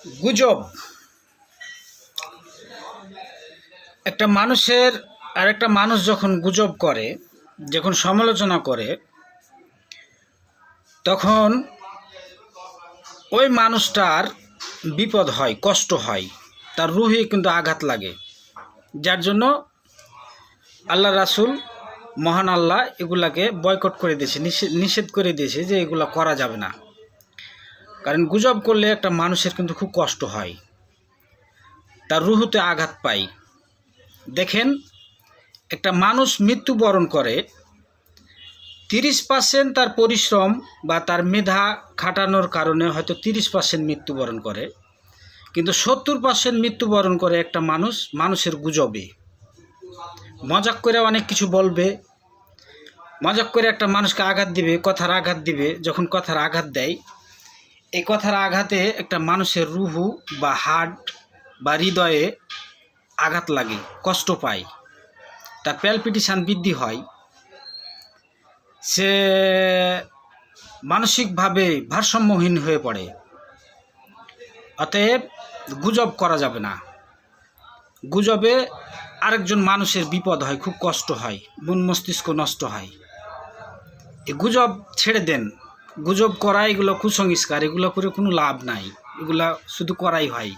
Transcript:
গুজব একটা মানুষের আর একটা মানুষ যখন গুজব করে, যখন সমালোচনা করে, তখন ওই মানুষটার বিপদ হয়, কষ্ট হয়, তার রুহে কিন্তু আঘাত লাগে। যার জন্য আল্লাহ রাসূল, মহান আল্লাহ এগুলাকে বয়কট করে দিয়েছে, নিষেধ করে দিয়েছে যে এগুলো করা যাবে না। কারণ গুজব করলে একটা মানুষের কিন্তু খুব কষ্ট হয়, তার রুহুতে আঘাত পায়। দেখেন, একটা মানুষ মৃত্যুবরণ করে, 30% তার পরিশ্রম বা তার মেধা খাটানোর কারণে হয়তো 30% মৃত্যুবরণ করে, কিন্তু 70% মৃত্যুবরণ করে একটা মানুষের গুজবে। মজাক করে অনেক কিছু বলবে, মজাক করে একটা মানুষকে আঘাত দিবে, কথার আঘাত দিবে। যখন কথার আঘাত দেয়, এই কথার আঘাতে একটা মানুষের রুহু বা হার্ট বা হৃদয়ে আঘাত লাগে, কষ্ট পায়, তার প্যালপিটেশন বৃদ্ধি হয়, সে মানসিকভাবে ভারসাম্যহীন হয়ে পড়ে। অতএব গুজব করা যাবে না। গুজবে আরেকজন মানুষের বিপদ হয়, খুব কষ্ট হয়, মন মস্তিষ্ক নষ্ট হয়। এই গুজব ছেড়ে দেন। গুজব করা এগুলো কুসংস্কার, এগুলো করে কোনো লাভ নাই, এগুলা শুধু করাই হয়।